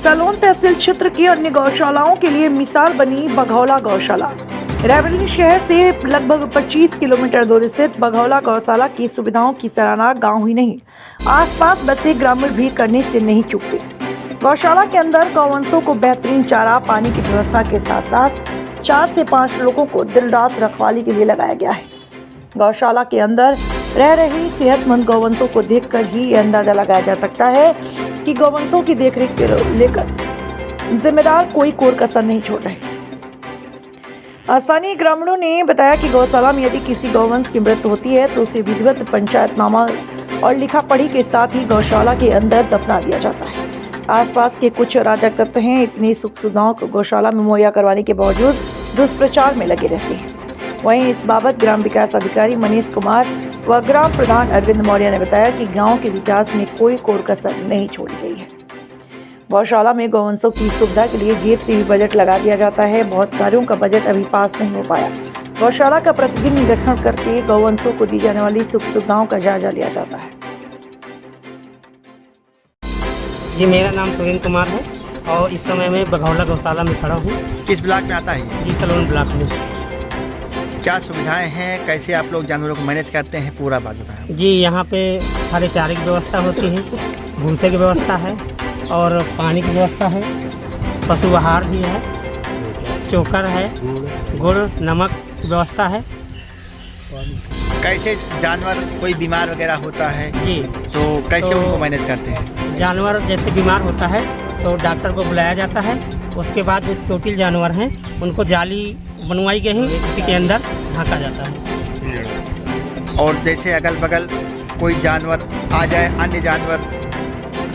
Salon तहसील क्षेत्र की अन्य गौशालाओं के लिए मिसाल बनी बघौला गौशाला। रायबरेली शहर से लगभग 25 किलोमीटर दूर स्थित बघौला गौशाला की सुविधाओं की सराहना गांव ही नहीं, आसपास बसे ग्रामीण भी करने से नहीं चूकते। गौशाला के अंदर गौवंशों को बेहतरीन चारा पानी की व्यवस्था के साथ साथ 4 से 5 लोगों को दिन रात रखवाली के लिए लगाया गया है। गौशाला के अंदर रह रही सेहतमंद गौवंशों को देखकर ही यह अंदाजा लगाया जा सकता है कि गौवंशों की देखरेख के लेकर जिम्मेदार कोई कोर कसर नहीं छोड़ रहे। स्थानीय ग्रामीणों ने बताया कि गौशाला में यदि किसी गौवंश की मृत्यु होती है तो उसे विधिवत पंचायतनामा और लिखा पढ़ी के साथ ही गौशाला के अंदर दफना दिया जाता है। आसपास के कुछ अराजक तत्व हैं, इतनी सुख सुविधाओं को गौशाला में मुहैया करवाने के बावजूद दुष्प्रचार में लगे रहते हैं। वहीं इस बाबत ग्राम विकास अधिकारी मनीष कुमार व ग्राम प्रधान अरविंद मौर्य ने बताया कि गांव के विकास में कोई कोर कसर नहीं छोड़ी गई है। गौशाला में गौवंशों की सुविधा के लिए जेब से भी बजट लगा दिया जाता है। बहुत कार्यों का बजट अभी पास नहीं हो पाया। गौशाला का प्रतिदिन निरीक्षण करके गौवंशों को दी जाने वाली सुख सुविधाओं का जायजा लिया जाता है। जी, मेरा नाम सुरेंद्र कुमार है और इस समय मैं बघौला गौशाला में खड़ा हूँ। किस ब्लॉक में आता है ये? जी, सलोन ब्लॉक में। क्या सुविधाएं हैं, कैसे आप लोग जानवरों को मैनेज करते हैं, पूरा बात बताएं। जी, यहाँ पे हरे चारे की व्यवस्था होती है, भूसे की व्यवस्था है और पानी की व्यवस्था है, पशु आहार भी है, चोकर है, गुड़ नमक की व्यवस्था है। कैसे जानवर कोई बीमार वगैरह होता है जी, तो कैसे उनको मैनेज करते हैं? जानवर जैसे बीमार होता है तो डॉक्टर को बुलाया जाता है। उसके बाद जो चोटिल जानवर हैं उनको जाली बनवाई गई है, उसी के अंदर ढका जाता है। और जैसे अगल बगल कोई जानवर आ जाए, अन्य जानवर,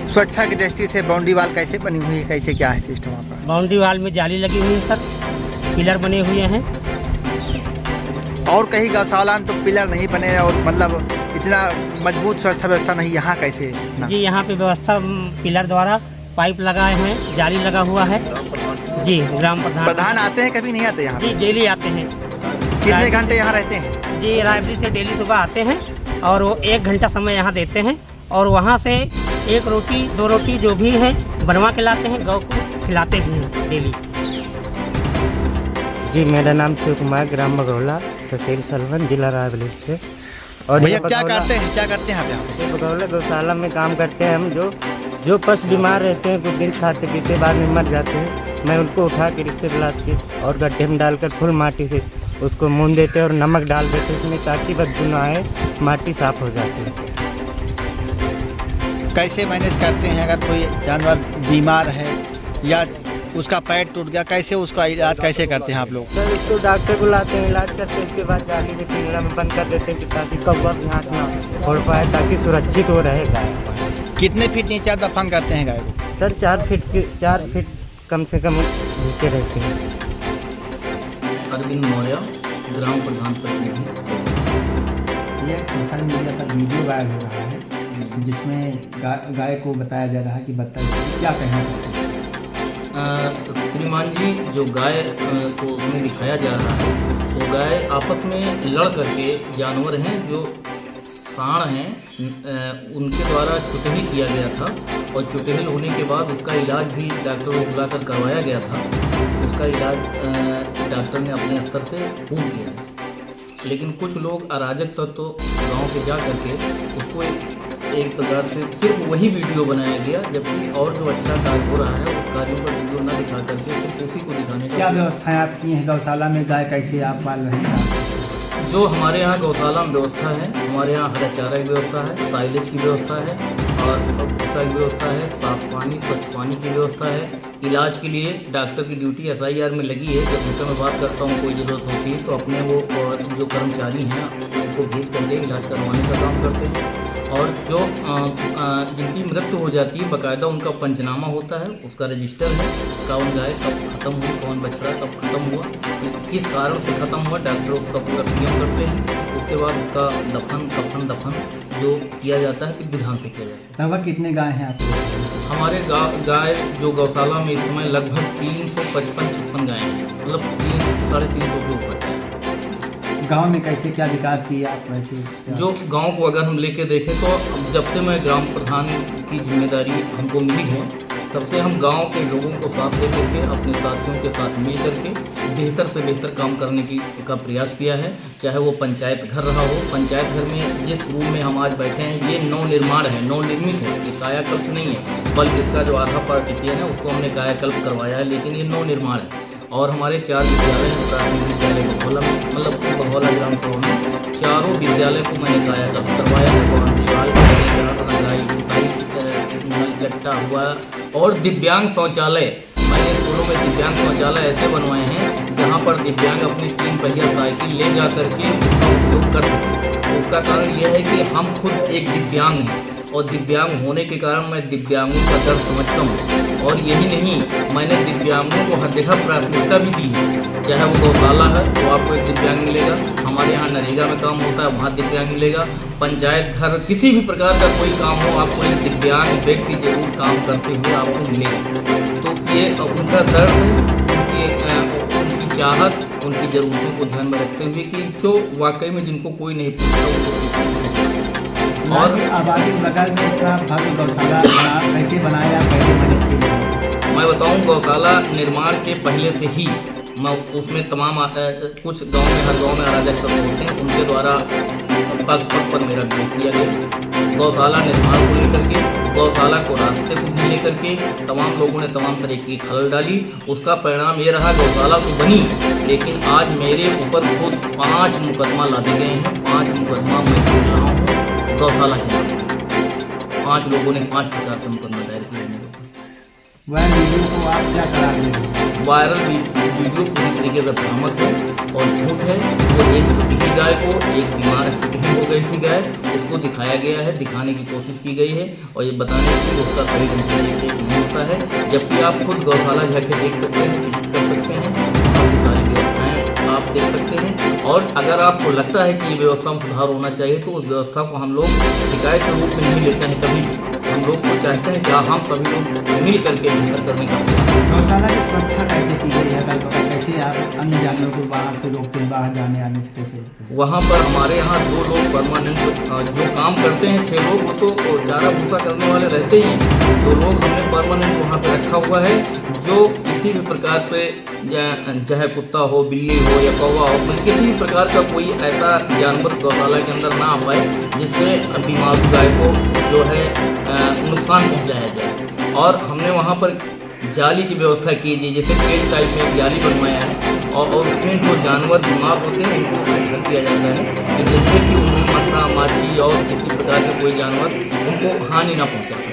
सुरक्षा की दृष्टि से बाउंड्री वाल कैसे बनी हुई है, कैसे क्या है सिस्टम आपका? बाउंड्री वाल में जाली लगी हुई है सर, पिलर बने हुए हैं। और कहीं गौशाला में तो पिलर नहीं बने और मतलब इतना मजबूत सुरक्षा व्यवस्था नहीं, यहाँ कैसे ना? जी, यहाँ पे व्यवस्था पिलर द्वारा पाइप लगाए हैं, जाली लगा हुआ है। जी, ग्राम प्रधान आते हैं, कभी नहीं आते यहाँ? जी, डेली आते हैं। कितने घंटे यहाँ रहते हैं? जी, रायबरेली से डेली सुबह आते हैं और वो 1 घंटा समय यहाँ देते हैं और वहाँ से 1 रोटी 2 रोटी जो भी है बनवा के लाते हैं, गौ को खिलाते भी हैं डेली। जी, मेरा नाम शिव कुमार, ग्राम बघौला, तहसील सलवन, जिला रायबरेली से। और भैया क्या करते हैं आप यहाँ? बघौला गौशाला में काम करते हैं हम। जो पशु बीमार रहते हैं, कुछ दिन खाते पीते बाद में मर जाते हैं, मैं उनको उठा के रिक्शे बुला के और गड्ढे में डालकर फुल माटी से उसको मून देते हैं और नमक डाल देते हैं उसमें, ताकि बदबू न आए, माटी साफ हो जाती है। कैसे मैनेज करते हैं अगर कोई जानवर बीमार है या उसका पैर टूट गया, कैसे उसका इलाज कैसे करते हैं आप लोग? सर, उसको डॉक्टर बुलाते हैं, इलाज करते हैं, उसके बाद जाली में पिंजरा में बंद कर देते हैं ताकि कौवा भी हाथ ना छोड़ पाए, ताकि सुरक्षित हो रहे गाय। कितने फीट नीचे आप दफन करते हैं गाय को? सर, 4 फीट कम से कम नीचे रहते हैं। अरविंद मौर्य, ग्राम प्रधान प्रतिनिधि। ये सोशल मीडिया पर वीडियो वायरल हो रहा है जिसमें गाय को बताया जा रहा है कि बत्तख, क्या कहना चाहते हैं? श्रीमान जी, जो गाय को उसमें दिखाया जा रहा है वो गाय आपस में लड़ करके जानवर हैं जो सांड हैं, उनके द्वारा चुटहिल किया गया था और चुटहिल होने के बाद उसका इलाज भी डॉक्टर को बुलाकर करवाया गया था। उसका इलाज डॉक्टर ने अपने स्तर से पूर्ण किया है, लेकिन कुछ लोग अराजक तत्व गाँव के जा करके उसको एक प्रकार से सिर्फ वही वीडियो बनाया गया, जबकि और जो अच्छा कार्य हो रहा है उस कार्यों का वीडियो न दिखा करके सिर्फ उसी को दिखाने का। क्या व्यवस्थाएं आप की हैं गौशाला में? गाय कैसे आप पाल रहे हैं? जो हमारे यहाँ गौशाला में व्यवस्था है, हमारे यहाँ हरा चारा की व्यवस्था है, साइलेज की व्यवस्था है और भूसा की व्यवस्था है, साफ पानी स्वच्छ पानी की व्यवस्था है। इलाज के लिए डॉक्टर की ड्यूटी SIR में लगी है। जब उनसे मैं बात करता हूँ कोई ज़रूरत होती है तो अपने वो जो कर्मचारी हैं उनको भेज करके इलाज करवाने का काम करते हैं। और जो जिनकी मृत्यु हो जाती है बाकायदा उनका पंचनामा होता है, उसका रजिस्टर है, कौन गाय कब ख़त्म हुई, कौन बछड़ा कब ख़त्म हुआ, किस कारण से ख़त्म हुआ, डॉक्टर उसका पूरा क्लेम करते हैं। उसके बाद उसका दफन जो किया जाता है विधान से किया जाता है। लगभग कितने गाय हैं आपके? हमारे गाय जो गौशाला में इस समय लगभग 355-56 गाय हैं, मतलब 300-350 के ऊपर है। गांव में कैसे क्या विकास किया आप? वैसे जो गांव को अगर हम लेके देखें तो जब से मैं ग्राम प्रधान की जिम्मेदारी हमको मिली है सबसे हम गांव के लोगों को साथ लेकर के अपने साथियों के साथ मिल करके बेहतर से बेहतर काम करने का प्रयास किया है। चाहे वो पंचायत घर रहा हो, पंचायत घर में जिस रूम में हम आज बैठे हैं ये नवनिर्माण है, नवनिर्मित है, ये कायाकल्प नहीं है, बल्कि इसका जो आधा पार्टीशन है उसको हमने कायाकल्प करवाया है, लेकिन ये नवनिर्माण है। और हमारे 4 विद्यालय हैं, प्राथमिक विद्यालय बघौला में, मतलब बघौला ग्राम सभा में 4 विद्यालय को मैंने कायाकल्प करवाया है। बाउंड्री वाल, रंगाई, नल चट्टा हुआ और दिव्यांग शौचालय, मैंने स्कूलों में दिव्यांग शौचालय ऐसे बनवाए हैं जहाँ पर दिव्यांग अपनी 3 पहिया साइकिल ले जा करके उपयोग कर सकें। उसका कारण यह है कि हम खुद एक दिव्यांग हैं और दिव्यांग होने के कारण मैं दिव्यांगों का दर्द समझता हूँ। और यही नहीं, मैंने दिव्यांगों को हर जगह प्राथमिकता भी दी है। चाहे वो गौशाला है तो आपको एक दिव्यांग मिलेगा, हमारे यहाँ नरेगा में काम होता है वहाँ दिव्यांग मिलेगा, पंचायत घर किसी भी प्रकार का कोई काम हो आपको एक दिव्यांग व्यक्ति जरूर काम करते हुए आपको मिलेगा। तो ये उनका दर्द, उनकी चाहत, उनकी ज़रूरतों को ध्यान में रखते हुए कि जो वाकई में जिनको कोई नहीं पूछता और आबादी बगल में इतना भव्य गौशाला कैसे बनाया, कैसे मदद की? मैं बताऊं, गौशाला निर्माण के पहले से ही मैं उसमें तमाम कुछ गांव में, हर गांव में अराजक तत्व होते हैं, उनके द्वारा पग पग पर मेरा विरोध किया गया। गौशाला निर्माण को लेकर के, गौशाला को रास्ते को भी लेकर के तमाम लोगों ने तमाम तरीके की खलल डाली। उसका परिणाम ये रहा, गौशाला तो बनी लेकिन आज मेरे ऊपर खुद 5 मुकदमा लादे गए हैं। 5 मुकदमा मैं खेल रहा हूँ गौशाला के। 5 लोगों ने 5 प्रकार से मुकदमा दायर किया है। वायरल वीडियो को आप क्या करार दे रहे हैं? वायरल वीडियो पूरी तरीके से भ्रामक है और झूठ है। वो एक छोटी ही गाय को, एक बीमार छोटी ही हो गई थी गाय, उसको दिखाया गया है, दिखाने की कोशिश की गई है और ये बताने की उसका सही ढंग से नहीं होता है। जबकि आप खुद गौशाला जाके देख सकते हैं, विजिट कर सकते हैं, काफ़ी सारी व्यवस्थाएँ आप देख सकते हैं। और अगर आपको लगता है कि ये व्यवस्था में सुधार होना चाहिए तो उस व्यवस्था को हम लोग शिकायत के रूप में नहीं लेते हैं कभी। हम लोग को चाहते हैं कि हम सभी लोग मिल करके बेहतर करने का गौशाला की सुरक्षा कैसे की गई है? कैसे आप अन्य जानवरों को बाहर से रोकते हैं, बाहर जाने आने से कैसे रोकते हैं? वहाँ पर हमारे यहाँ 2 लोग परमानेंट जो काम करते हैं, 6 लोग वो तो चारा भूसा करने वाले रहते ही हैं। 2 लोग हमने परमानेंट वहाँ पे रखा हुआ है जो किसी भी प्रकार से चाहे कुत्ता हो, बिल्ली हो या कौवा हो, किसी भी प्रकार का कोई ऐसा जानवर गौशाला के अंदर ना आ पाए जिससे बीमार गाय को जो है नुकसान पहुंचाया जाए। और हमने वहाँ पर जाली की व्यवस्था की है, जैसे केज टाइप में एक जाली बनवाया है और उसमें जो जानवर बीमार होते हैं उनको ढक दिया जाता है कि जिससे कि उनमें मच्छा, माछी और किसी प्रकार के कोई जानवर उनको हानि ना पहुँचा।